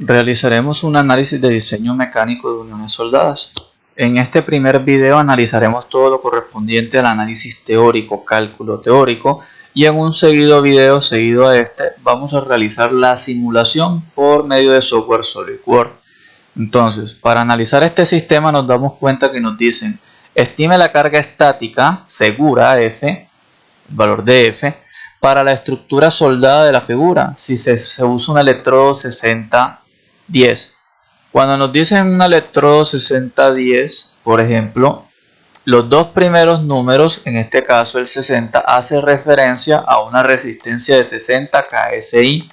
Realizaremos un análisis de diseño mecánico de uniones soldadas. En este primer video analizaremos todo lo correspondiente al análisis teórico, cálculo teórico, y en un seguido video seguido a este vamos a realizar la simulación por medio de software SolidWorks. Entonces, para analizar este sistema nos damos cuenta que nos dicen: estime la carga estática segura F, el valor de F, para la estructura soldada de la figura, si se usa un electrodo 60-10. Cuando nos dicen un electrodo 60-10, por ejemplo, los dos primeros números, en este caso el 60, hace referencia a una resistencia de 60 KSI,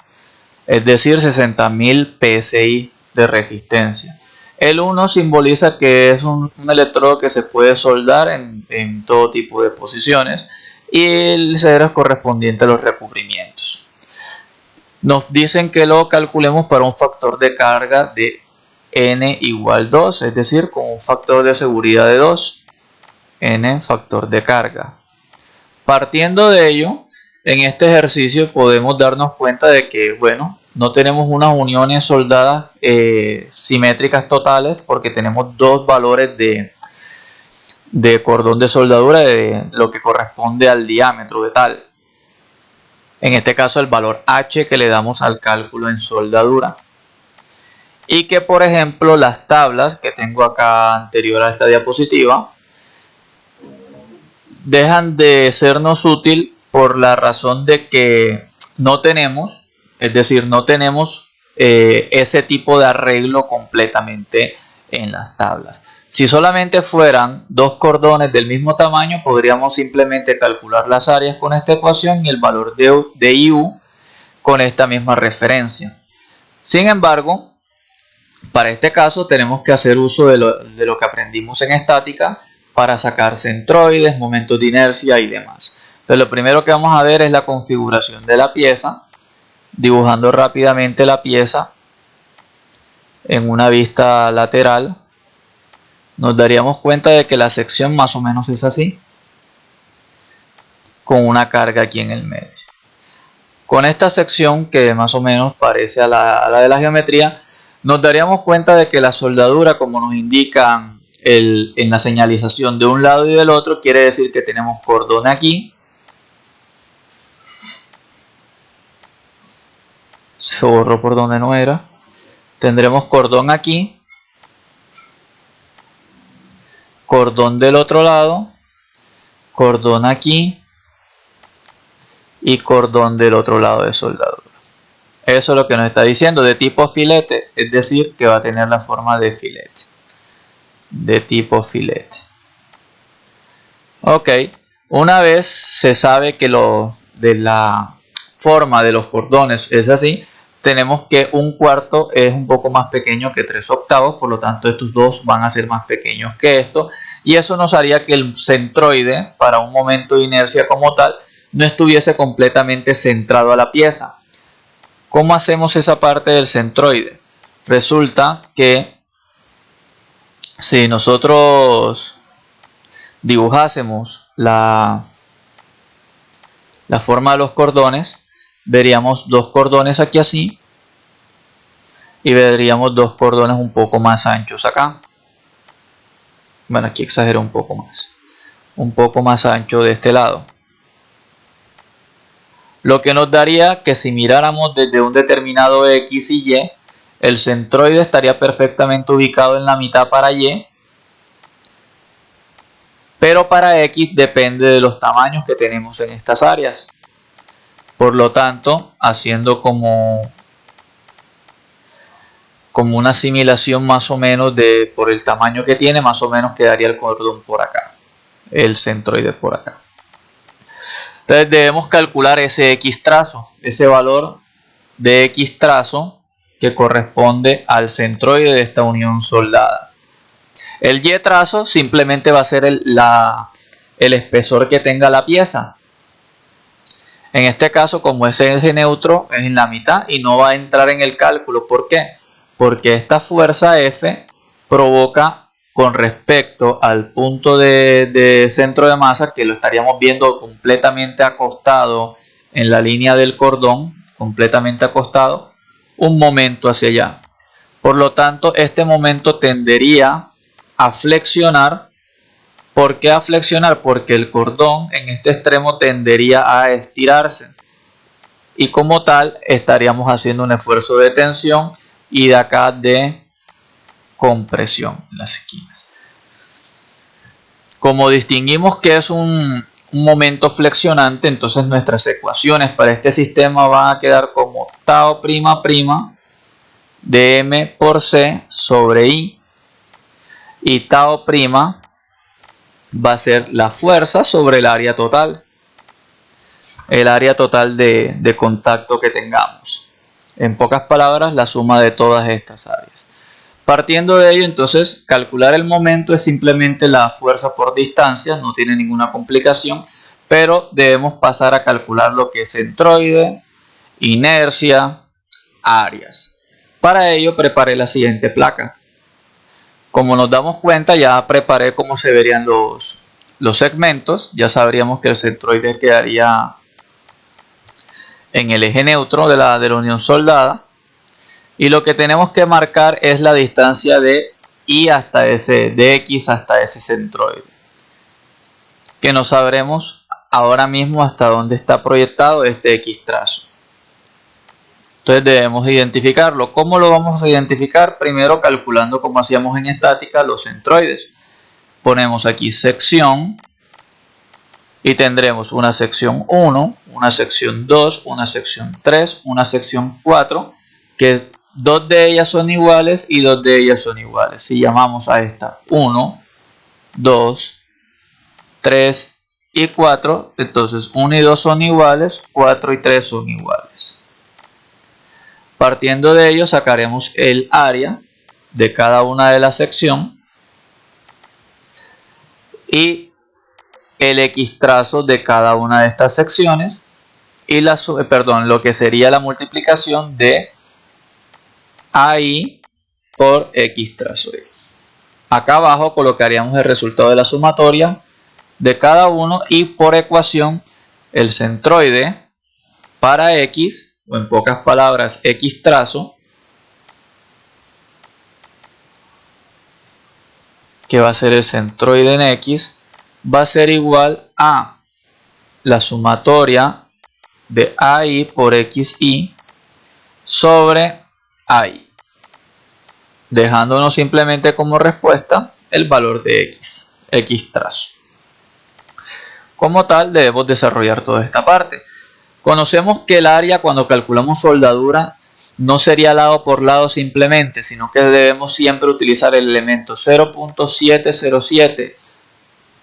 es decir, 60.000 PSI de resistencia. El 1 simboliza que es un electrodo que se puede soldar en todo tipo de posiciones, y el 0 es correspondiente a los recubrimientos. Nos dicen que lo calculemos para un factor de carga de n igual 2, es decir, con un factor de seguridad de 2, n factor de carga. Partiendo de ello, en este ejercicio podemos darnos cuenta de que, bueno, no tenemos unas uniones soldadas simétricas totales, porque tenemos dos valores de cordón de soldadura de lo que corresponde al diámetro de tal. En este caso el valor H que le damos al cálculo en soldadura. Y que, por ejemplo, las tablas que tengo acá anterior a esta diapositiva dejan de sernos útil por la razón de que no tenemos, es decir, no tenemos ese tipo de arreglo completamente en las tablas. Si solamente fueran dos cordones del mismo tamaño, podríamos simplemente calcular las áreas con esta ecuación y el valor de IU con esta misma referencia. Sin embargo, para este caso tenemos que hacer uso de lo que aprendimos en estática para sacar centroides, momentos de inercia y demás. Entonces, lo primero que vamos a ver es la configuración de la pieza, dibujando rápidamente la pieza en una vista lateral. Nos daríamos cuenta de que la sección más o menos es así, con una carga aquí en el medio. Con esta sección, que más o menos parece a la de la geometría, nos daríamos cuenta de que la soldadura, como nos indican en la señalización de un lado y del otro, quiere decir que tenemos cordón aquí, se borró por donde no era, tendremos cordón aquí, cordón del otro lado, cordón aquí y cordón del otro lado de soldadura. Eso es lo que nos está diciendo, de tipo filete, es decir, que va a tener la forma de filete, de tipo filete. Ok, una vez se sabe que de la forma de los cordones es así, tenemos que un cuarto es un poco más pequeño que 3/8, por lo tanto estos dos van a ser más pequeños que esto, y eso nos haría que el centroide, para un momento de inercia como tal, no estuviese completamente centrado a la pieza. ¿Cómo hacemos esa parte del centroide? Resulta que si nosotros dibujásemos la forma de los cordones, veríamos dos cordones aquí así y veríamos dos cordones un poco más anchos acá. Bueno, aquí exagero un poco más ancho de este lado, lo que nos daría que si miráramos desde un determinado X y Y, el centroide estaría perfectamente ubicado en la mitad para Y, pero para X depende de los tamaños que tenemos en estas áreas. Por lo tanto, haciendo como una asimilación más o menos por el tamaño que tiene, más o menos quedaría el cordón por acá, el centroide por acá. Entonces debemos calcular ese X trazo, ese valor de X trazo que corresponde al centroide de esta unión soldada. El Y trazo simplemente va a ser el espesor que tenga la pieza. En este caso, como ese eje neutro es en la mitad y no va a entrar en el cálculo. ¿Por qué? Porque esta fuerza F provoca, con respecto al punto de centro de masa, que lo estaríamos viendo completamente acostado en la línea del cordón, completamente acostado, un momento hacia allá. Por lo tanto, este momento tendería a flexionar. ¿Por qué a flexionar? Porque el cordón en este extremo tendería a estirarse. Y como tal, estaríamos haciendo un esfuerzo de tensión y de acá de compresión en las esquinas. Como distinguimos que es un momento flexionante, entonces nuestras ecuaciones para este sistema van a quedar como tau prima prima de m por c sobre i, y tau prima va a ser la fuerza sobre el área total, de contacto que tengamos. En pocas palabras, la suma de todas estas áreas. Partiendo de ello, entonces, calcular el momento es simplemente la fuerza por distancia, no tiene ninguna complicación, pero debemos pasar a calcular lo que es centroide, inercia, áreas. Para ello, preparé la siguiente placa. Como nos damos cuenta, ya preparé cómo se verían los segmentos. Ya sabríamos que el centroide quedaría en el eje neutro de la unión soldada. Y lo que tenemos que marcar es la distancia de I hasta ese, de X hasta ese centroide, que no sabremos ahora mismo hasta dónde está proyectado este X trazo. Entonces debemos identificarlo. ¿Cómo lo vamos a identificar? Primero calculando, como hacíamos en estática, los centroides. Ponemos aquí sección y tendremos una sección 1, una sección 2, una sección 3, una sección 4, que dos de ellas son iguales y dos de ellas son iguales. Si llamamos a esta 1, 2, 3 y 4, entonces 1 y 2 son iguales, 4 y 3 son iguales. Partiendo de ello sacaremos el área de cada una de las secciones y el X trazo de cada una de estas secciones y lo que sería la multiplicación de AI por X trazo Y. Acá abajo colocaríamos el resultado de la sumatoria de cada uno y por ecuación el centroide para X, o en pocas palabras X trazo, que va a ser el centroide en X, va a ser igual a la sumatoria de AI por XY sobre AI, dejándonos simplemente como respuesta el valor de X trazo. Como tal, debemos desarrollar toda esta parte. Conocemos que el área, cuando calculamos soldadura, no sería lado por lado simplemente, sino que debemos siempre utilizar el elemento 0.707.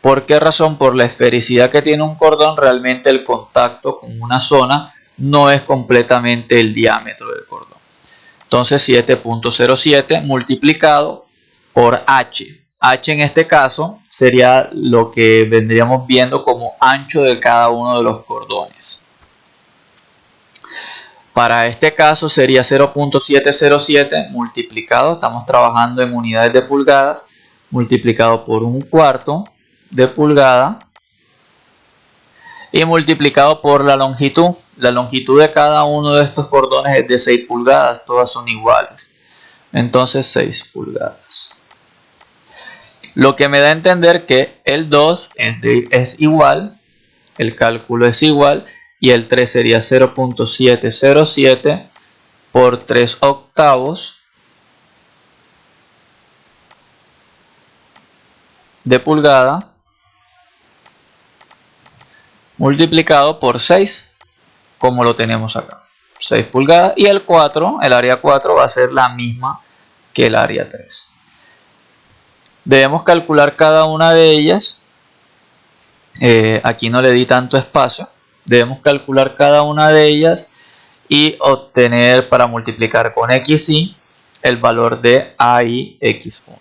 ¿Por qué razón? Por la esfericidad que tiene un cordón, realmente el contacto con una zona no es completamente el diámetro del cordón. Entonces 7.07 multiplicado por H. H en este caso sería lo que vendríamos viendo como ancho de cada uno de los cordones. Para este caso sería 0.707 multiplicado, estamos trabajando en unidades de pulgadas, multiplicado por 1/4 de pulgada y multiplicado por la longitud. La longitud de cada uno de estos cordones es de 6 pulgadas, todas son iguales. Entonces 6 pulgadas. Lo que me da a entender que el 2 es igual, el cálculo es igual, y el 3 sería 0.707 por 3/8 de pulgada multiplicado por 6, como lo tenemos acá, 6 pulgadas, y el 4, el área 4 va a ser la misma que el área 3. Debemos calcular cada una de ellas. Aquí no le di tanto espacio. Debemos calcular cada una de ellas y obtener, para multiplicar con XY, el valor de AI X1.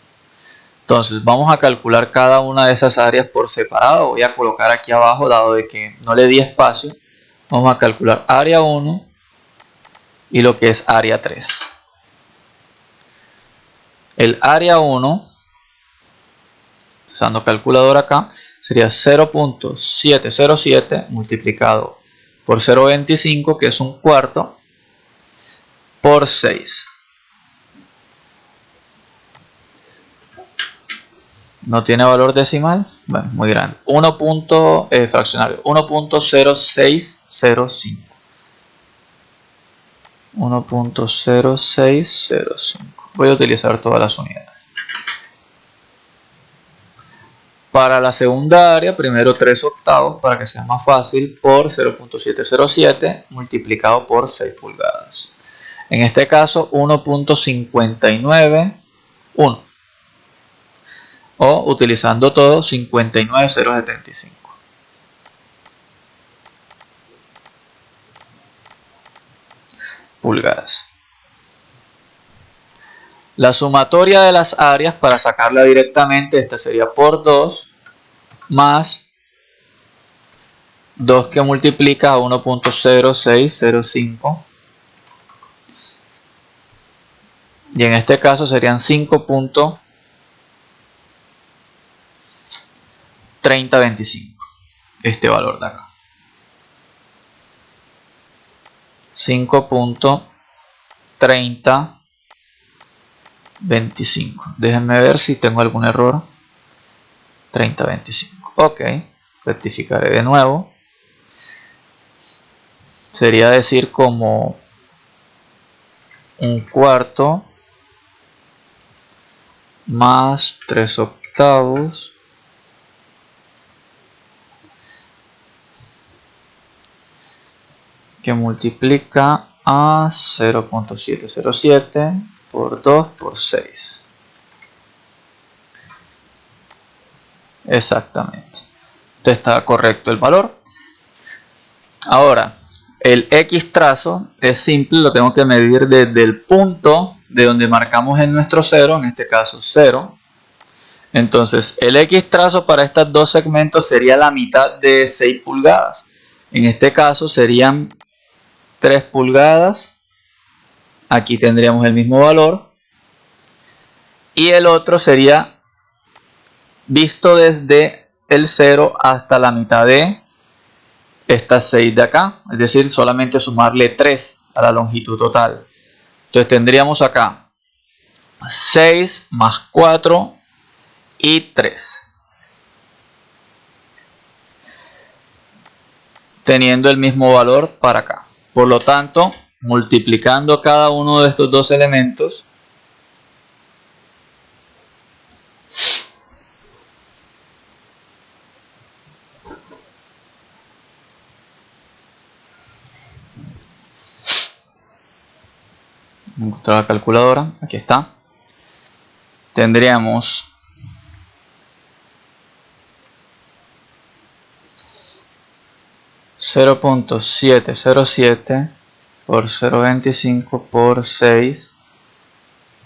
Entonces vamos a calcular cada una de esas áreas por separado. Voy a colocar aquí abajo, dado de que no le di espacio, vamos a calcular área 1 y lo que es área 3. El área 1, usando calculadora acá, sería 0.707 multiplicado por 0.25, que es 1/4, por 6. No tiene valor decimal. Bueno, muy grande. Fraccionario. 1.0605. 1.0605. Voy a utilizar todas las unidades. Para la segunda área, primero 3 octavos para que sea más fácil por 0.707 multiplicado por 6 pulgadas. En este caso 1.591 o utilizando todo 59,075 pulgadas. La sumatoria de las áreas, para sacarla directamente, esta sería por 2 más 2 que multiplica a 1.0605 y en este caso serían 5.3025, este valor de acá. 5.3025. Déjenme ver si tengo algún error. 3025. Ok, rectificaré de nuevo. Sería decir como un cuarto más 3 octavos que multiplica a 0.707 por 2 por 6. Exactamente. Este está correcto el valor. Ahora, el X trazo es simple, lo tengo que medir desde el punto de donde marcamos en nuestro 0, en este caso 0. Entonces, el X trazo para estos dos segmentos sería la mitad de 6 pulgadas. En este caso serían 3 pulgadas. Aquí tendríamos el mismo valor. Y el otro sería visto desde el 0 hasta la mitad de estas 6 de acá. Es decir, solamente sumarle 3 a la longitud total. Entonces tendríamos acá 6 más 4 y 3. Teniendo el mismo valor para acá. Por lo tanto, multiplicando cada uno de estos dos elementos, encontrar la calculadora, aquí está, tendríamos 0.707 por 0.25 por 6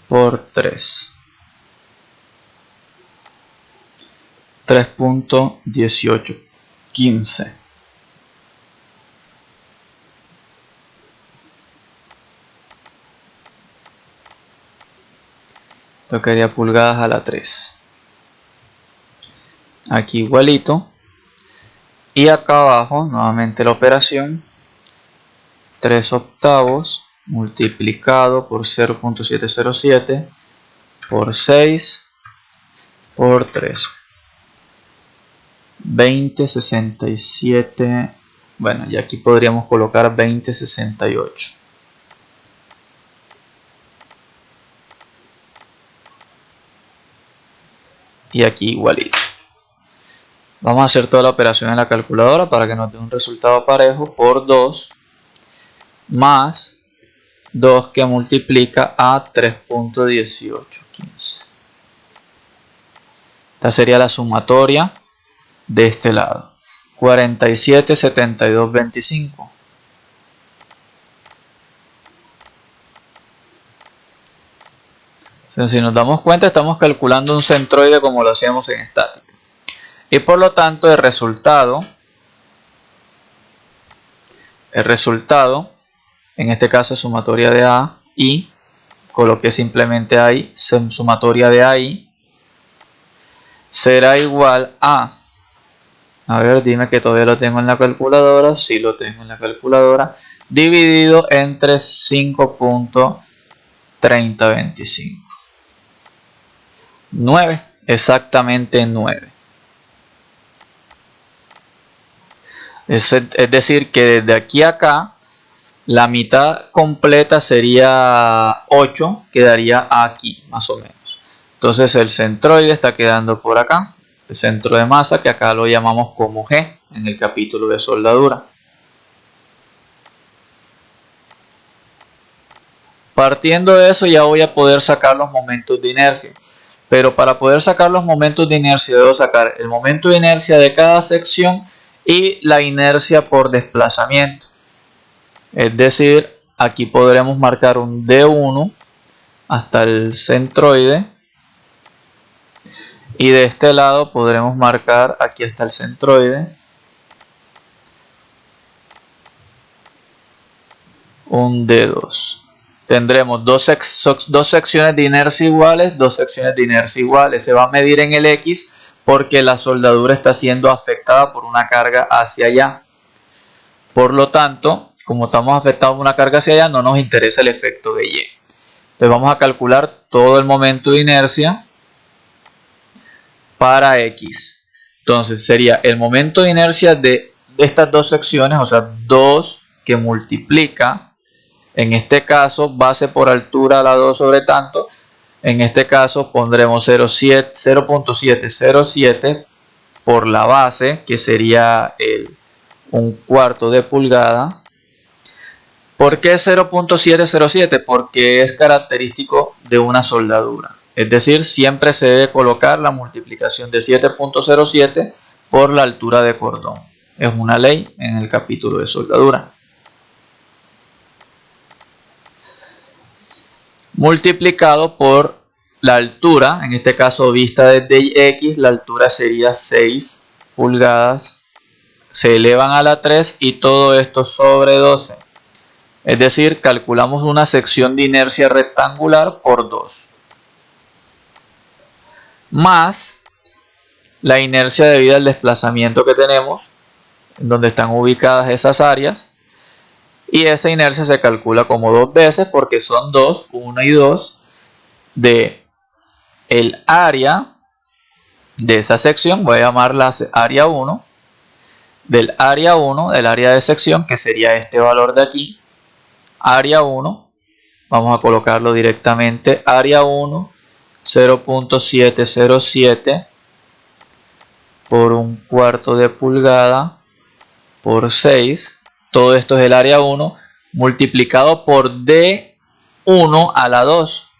por 3. 3.1815. Tocaría pulgadas a la 3. Aquí igualito. Y acá abajo, nuevamente la operación. 3 octavos multiplicado por 0.707 por 6 por 3. 2067. Bueno, y aquí podríamos colocar 2068. Y aquí igualito. Vamos a hacer toda la operación en la calculadora para que nos dé un resultado parejo por 2 más 2 que multiplica a 3.1815. Esta sería la sumatoria de este lado. 47,7225. Si nos damos cuenta, estamos calculando un centroide como lo hacíamos en estática. Y por lo tanto, el resultado, en este caso es sumatoria de A y, coloqué simplemente ahí, sumatoria de ahí, será igual a ver, dime que todavía lo tengo en la calculadora. Sí lo tengo en la calculadora. Dividido entre 5.3025. 9. exactamente 9. Es decir, que desde aquí a acá, la mitad completa sería 8, quedaría aquí, más o menos. Entonces el centroide está quedando por acá, el centro de masa, que acá lo llamamos como G en el capítulo de soldadura. Partiendo de eso ya voy a poder sacar los momentos de inercia. Pero para poder sacar los momentos de inercia debo sacar el momento de inercia de cada sección y la inercia por desplazamiento. Es decir, aquí podremos marcar un D1 hasta el centroide. Y de este lado podremos marcar aquí hasta el centroide un D2. Tendremos dos secciones de inercia iguales, dos secciones de inercia iguales. Se va a medir en el X porque la soldadura está siendo afectada por una carga hacia allá. Por lo tanto, como estamos afectados por una carga hacia allá, no nos interesa el efecto de Y. Entonces vamos a calcular todo el momento de inercia para X. Entonces sería el momento de inercia de estas dos secciones, o sea, 2 que multiplica, en este caso, base por altura a la 2 sobre tanto. En este caso pondremos 0.707 por la base, que sería un cuarto de pulgada. ¿Por qué 0.707? Porque es característico de una soldadura. Es decir, siempre se debe colocar la multiplicación de 7.07 por la altura de cordón. Es una ley en el capítulo de soldadura. Multiplicado por la altura, en este caso vista desde X, la altura sería 6 pulgadas, se elevan a la 3 y todo esto sobre 12. Es decir, calculamos una sección de inercia rectangular por 2. Más la inercia debido al desplazamiento que tenemos, en donde están ubicadas esas áreas. Y esa inercia se calcula como 2 veces porque son 2, 1 y 2 de el área de esa sección. Voy a llamarla área 1. Del área 1, del área de sección, que sería este valor de aquí. Área 1, vamos a colocarlo directamente. Área 1, 0.707 por un cuarto de pulgada por 6. Todo esto es el área 1 multiplicado por D1 a la 2.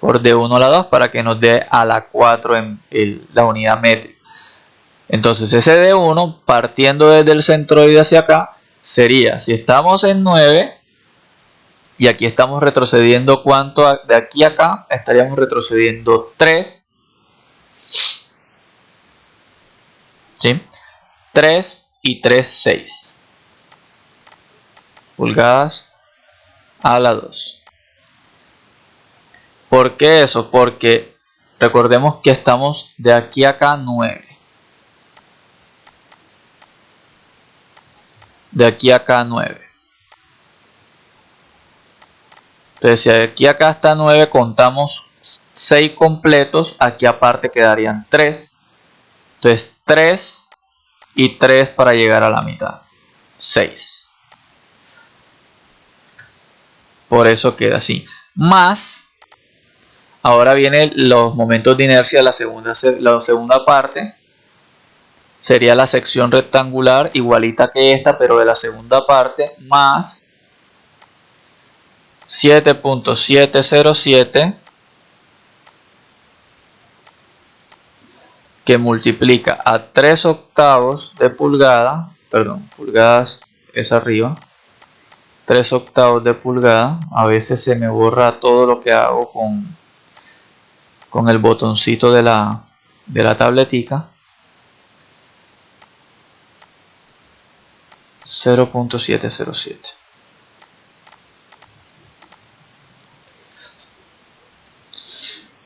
Por D1 a la 2 para que nos dé a la 4 en la unidad métrica. Entonces ese D1 partiendo desde el centroide hacia acá sería, si estamos en 9 y aquí estamos retrocediendo, ¿cuánto? De aquí a acá estaríamos retrocediendo 3. ¿Sí? 3 y 3, 6 pulgadas a la 2. ¿Por qué eso? Porque recordemos que estamos de aquí a acá 9. De aquí a acá 9. Entonces si de aquí a acá está 9, contamos 6 completos, aquí aparte quedarían 3. Entonces 3 y 3 para llegar a la mitad. 6. Por eso queda así. Más, ahora vienen los momentos de inercia de la segunda parte. Sería la sección rectangular igualita que esta, pero de la segunda parte, más 7.707 que multiplica a 3 octavos de pulgada, perdón, pulgadas es arriba, 3 octavos de pulgada. A veces se me borra todo lo que hago con el botoncito de la tabletica. 0.707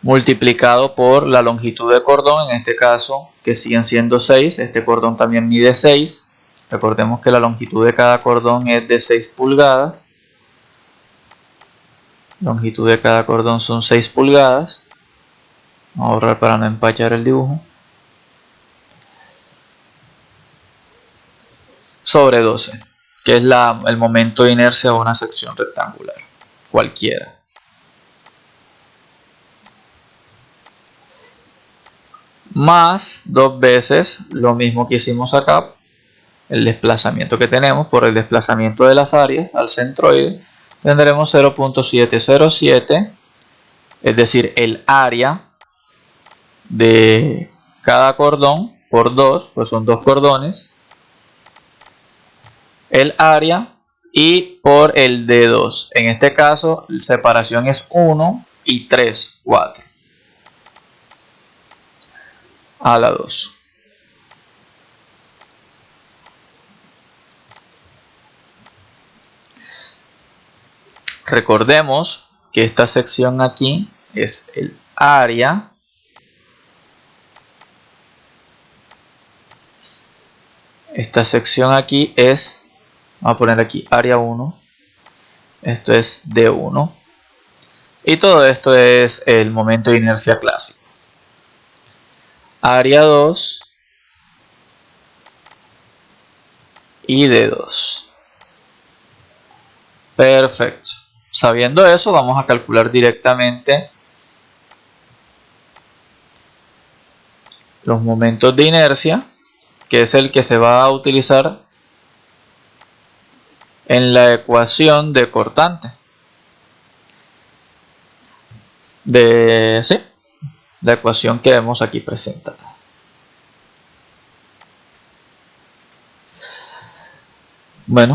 multiplicado por la longitud de cordón, en este caso que siguen siendo 6. Este cordón también mide 6. Recordemos que la longitud de cada cordón es de 6 pulgadas. Longitud de cada cordón son 6 pulgadas. Vamos a ahorrar para no empachar el dibujo. Sobre 12, que es el momento de inercia de una sección rectangular, cualquiera. Más 2 veces lo mismo que hicimos acá, el desplazamiento que tenemos por el desplazamiento de las áreas al centroide, tendremos 0.707, es decir, el área de cada cordón por 2, pues son 2 cordones, el área y por el D2. En este caso, la separación es 1 y 3, 4 a la 2. Recordemos que esta sección aquí es el área esta sección aquí es, vamos a poner aquí área 1, esto es D1 y todo esto es el momento de inercia clásico. Área 2 y D2. Perfecto. Sabiendo eso, vamos a calcular directamente los momentos de inercia, que es el que se va a utilizar en la ecuación de cortante. La ecuación que vemos aquí presentada. Bueno,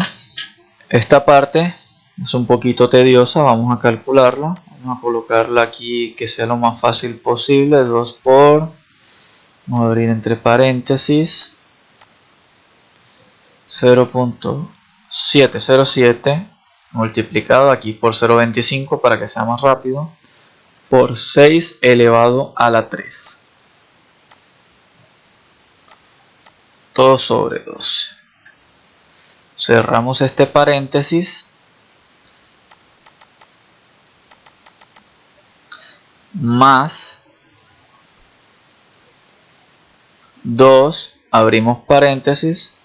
esta parte es un poquito tediosa, vamos a calcularla. Vamos a colocarla aquí que sea lo más fácil posible. 2 por, vamos a abrir entre paréntesis, 0.707 multiplicado aquí por 0.25 para que sea más rápido, por 6 elevado a la 3. Todo sobre 12. Cerramos este paréntesis. Más 2, abrimos paréntesis.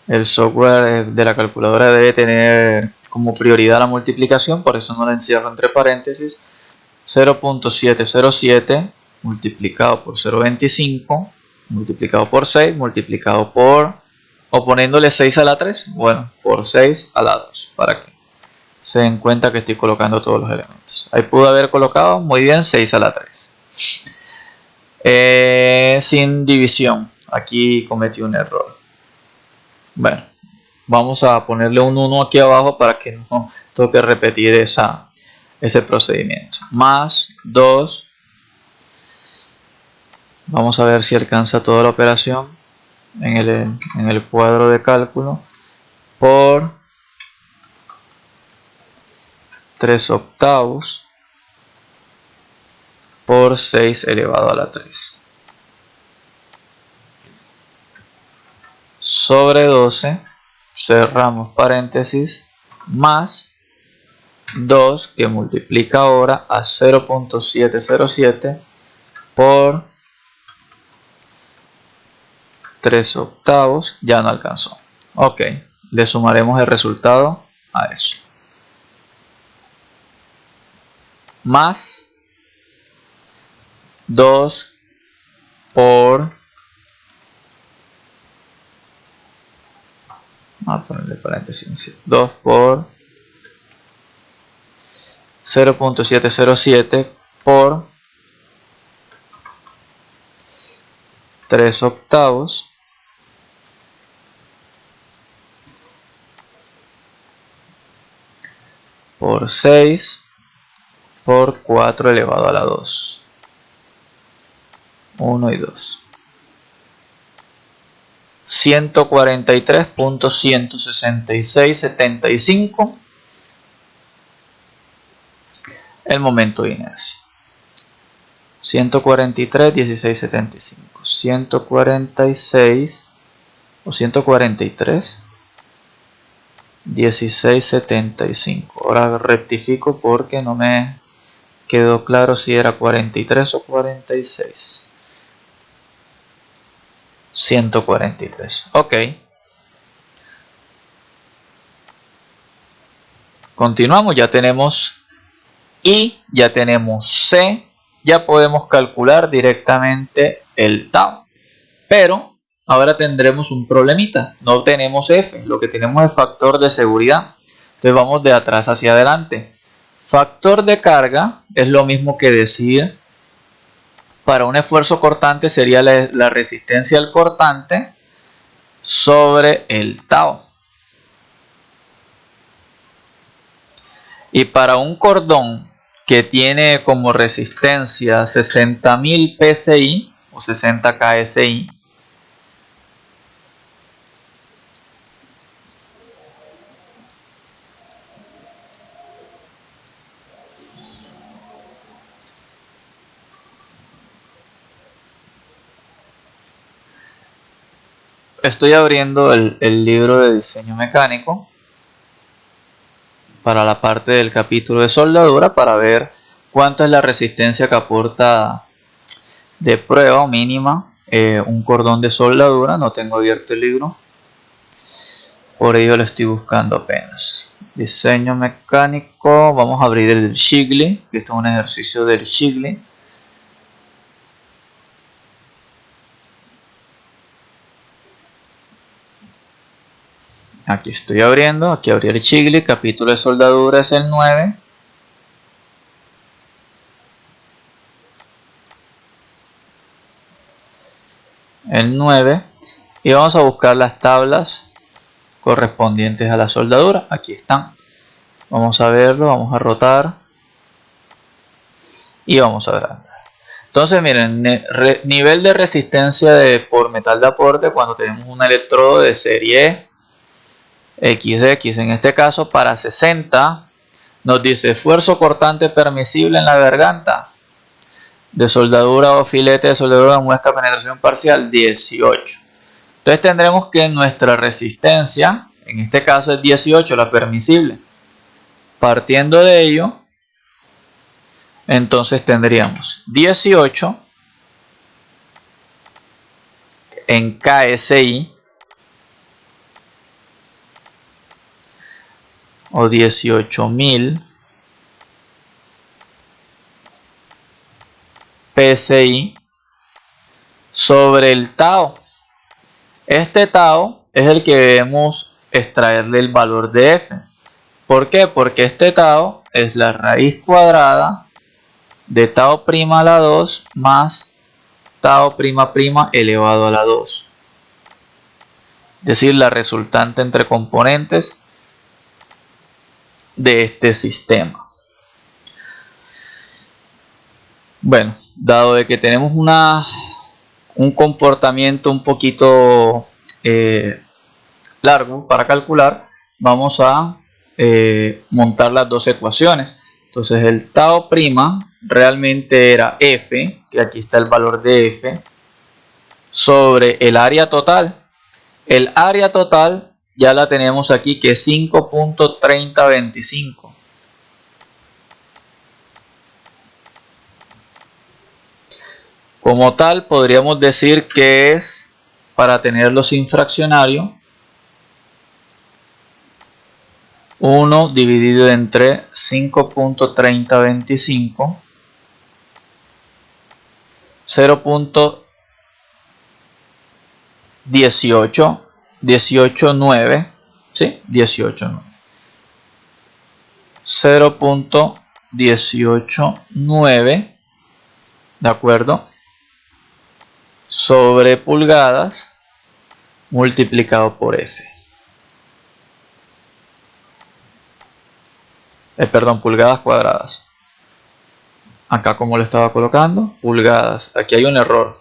El software de la calculadora debe tener como prioridad la multiplicación, por eso no la encierro entre paréntesis. 0.707 multiplicado por 0.25 multiplicado por 6 multiplicado por, o poniéndole 6 a la 3, bueno, por 6 a la 2, para que se den cuenta que estoy colocando todos los elementos. Ahí pude haber colocado muy bien 6 a la 3. Sin división, aquí cometí un error. Bueno, vamos a ponerle un 1 aquí abajo para que no toque repetir ese procedimiento. Más 2, vamos a ver si alcanza toda la operación en el cuadro de cálculo, por 3 octavos por 6 elevado a la 3 sobre 12, cerramos paréntesis, más 2 que multiplica ahora a 0.707 por 3 octavos, ya no alcanzó. Ok, le sumaremos el resultado a eso. Más 2 por, vamos a ponerle paréntesis, 2 por 0.707 por 3 octavos por 6 por 4 elevado a la 2. 1 y 2. 143.16675 el momento de inercia. 143.1675. 146 o 143 1675. Ahora rectifico porque no me quedó claro si era 43 o 46. 143. Ok. Continuamos, ya tenemos I, ya tenemos C, ya podemos calcular directamente el tau. Pero ahora tendremos un problemita, no tenemos F, lo que tenemos es factor de seguridad. Entonces vamos de atrás hacia adelante. Factor de carga es lo mismo que decir, para un esfuerzo cortante sería la resistencia al cortante sobre el tau. Y para un cordón que tiene como resistencia 60.000 PSI o 60 KSI, estoy abriendo el libro de diseño mecánico para la parte del capítulo de soldadura para ver cuánto es la resistencia que aporta de prueba o mínima un cordón de soldadura. No tengo abierto el libro, por ello lo estoy buscando apenas. Diseño mecánico, vamos a abrir el Shigli, que este es un ejercicio del Shigli. Aquí estoy abriendo, aquí abrí el Shigli, capítulo de soldadura es el 9. El 9. Y vamos a buscar las tablas correspondientes a la soldadura. Aquí están. Vamos a verlo, vamos a rotar. Y vamos a agrandar. Entonces miren, nivel de resistencia por metal de aporte cuando tenemos un electrodo de serie XX, en este caso para 60, nos dice esfuerzo cortante permisible en la garganta de soldadura o filete de soldadura de muesca penetración parcial 18. Entonces tendremos que nuestra resistencia, en este caso es 18, la permisible. Partiendo de ello, entonces tendríamos 18 en KSI o 18.000 PSI sobre el tau. Este tau es el que debemos extraerle el valor de F. ¿Por qué? Porque este tau es la raíz cuadrada de tau' a la 2 más tau' elevado a la 2. Es decir, la resultante entre componentes de este sistema. Bueno, dado de que tenemos un comportamiento un poquito largo para calcular, vamos a montar las dos ecuaciones. Entonces el tau' realmente era F, que aquí está el valor de F, sobre el área total. El área total ya la tenemos aquí, que es 5.3025. Como tal, podríamos decir que es, para tenerlo sin fraccionario, 1 dividido entre 5.3025, 0.189, ¿sí? 18,9. 0.189, ¿de acuerdo? Sobre pulgadas multiplicado por F. Perdón, pulgadas cuadradas. Acá como lo estaba colocando, pulgadas. Aquí hay un error.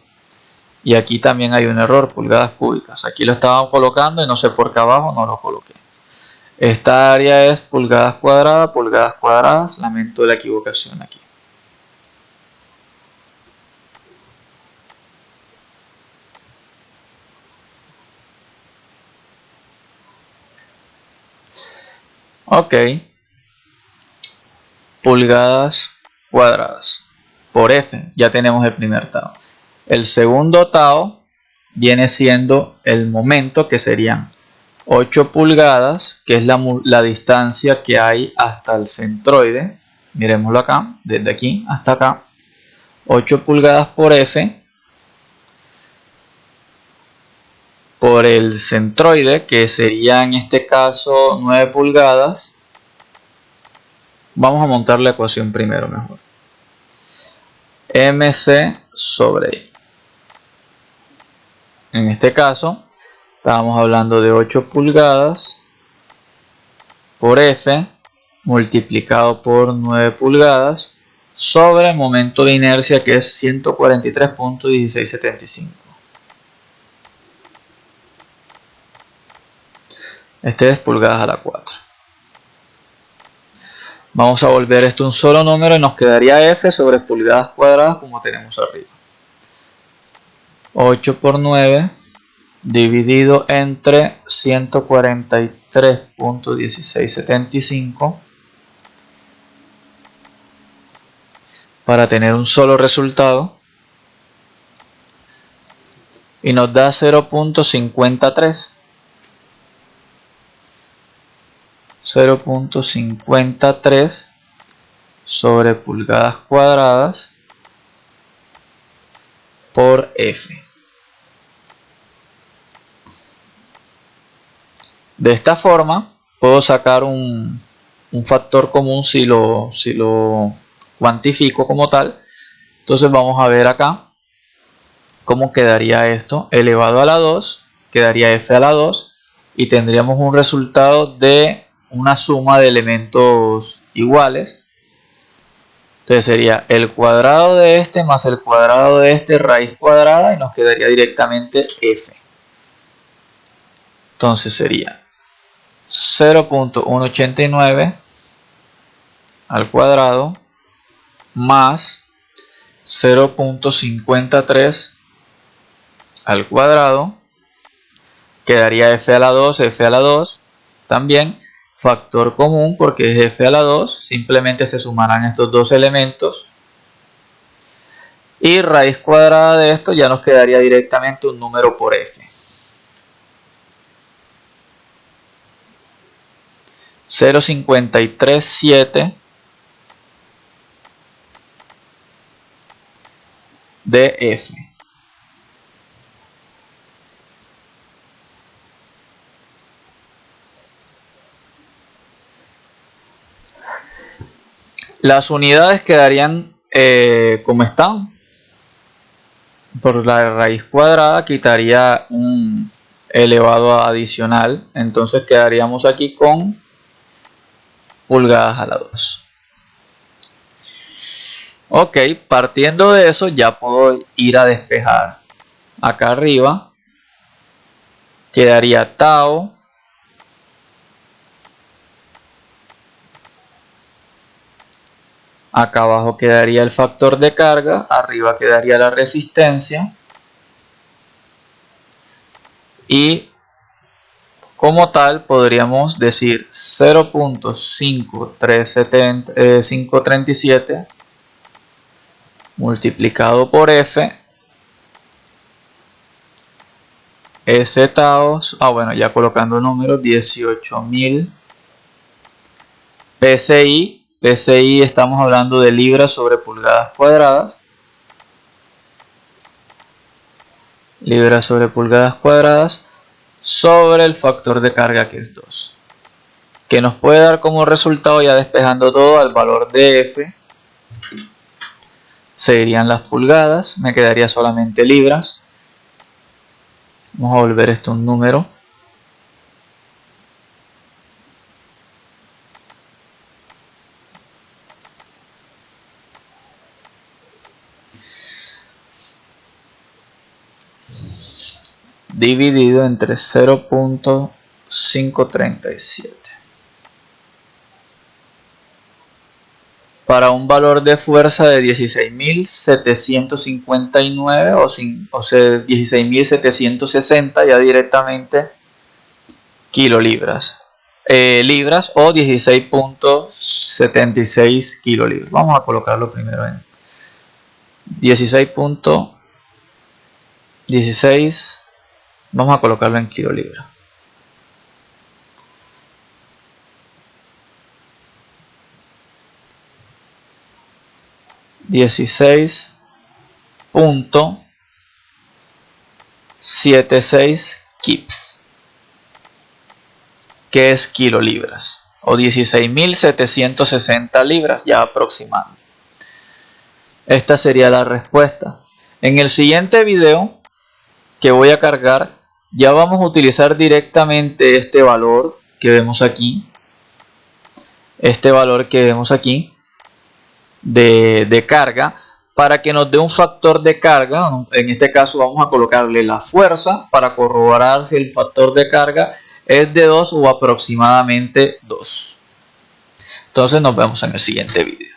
Y aquí también hay un error, pulgadas cúbicas. Aquí lo estaba colocando y no sé por qué abajo no lo coloqué. Esta área es pulgadas cuadradas. Lamento la equivocación aquí. Ok. Pulgadas cuadradas por F. Ya tenemos el primer tau. El segundo tau viene siendo el momento, que serían 8 pulgadas, que es la distancia que hay hasta el centroide. Miremoslo acá, desde aquí hasta acá. 8 pulgadas por F por el centroide, que sería en este caso 9 pulgadas. Vamos a montar la ecuación primero mejor. MC sobre I. En este caso estábamos hablando de 8 pulgadas por F multiplicado por 9 pulgadas sobre el momento de inercia, que es 143.1675. Este es pulgadas a la 4. Vamos a volver esto un solo número y nos quedaría F sobre pulgadas cuadradas, como tenemos arriba. 8 por 9 dividido entre 143.1675 para tener un solo resultado, y nos da 0.53. 0.53 sobre pulgadas cuadradas por F. De esta forma puedo sacar un factor común si lo cuantifico como tal. Entonces vamos a ver acá cómo quedaría esto. Elevado a la 2 quedaría F a la 2 y tendríamos un resultado de una suma de elementos iguales. Entonces sería el cuadrado de este más el cuadrado de este, raíz cuadrada, y nos quedaría directamente F. Entonces sería 0.189 al cuadrado más 0.53 al cuadrado, quedaría F a la 2, F a la 2, también factor común porque es F a la 2, simplemente se sumarán estos dos elementos, y raíz cuadrada de esto ya nos quedaría directamente un número por F. 0.537 de F. Las unidades quedarían como están. Por la raíz cuadrada quitaría un elevado adicional, entonces quedaríamos aquí con pulgadas a la 2. Ok, partiendo de eso ya puedo ir a despejar. Acá arriba quedaría tau acá abajo quedaría el factor de carga, arriba quedaría la resistencia, y como tal podríamos decir 0.537 multiplicado por F, S tau, bueno, ya colocando números, 18.000 PSI. PSI estamos hablando de libras sobre pulgadas cuadradas. Libras sobre pulgadas cuadradas sobre el factor de carga, que es 2. Que nos puede dar como resultado, ya despejando todo, al valor de F. Seguirían las pulgadas, me quedaría solamente libras. Vamos a volver esto un número. Dividido entre 0.537. Para un valor de fuerza de 16.759 o sea 16.760 ya directamente kilolibras. libras o 16.76 kilolibras. Vamos a colocarlo primero en 16.16. Vamos a colocarlo en kilolibras. $16.76 kips, que es kilolibras, o 16.760 libras ya aproximado. Esta sería la respuesta. En el siguiente video que voy a cargar, ya vamos a utilizar directamente este valor que vemos aquí. Este valor que vemos aquí de carga, para que nos dé un factor de carga. En este caso vamos a colocarle la fuerza para corroborar si el factor de carga es de 2 o aproximadamente 2. Entonces nos vemos en el siguiente video.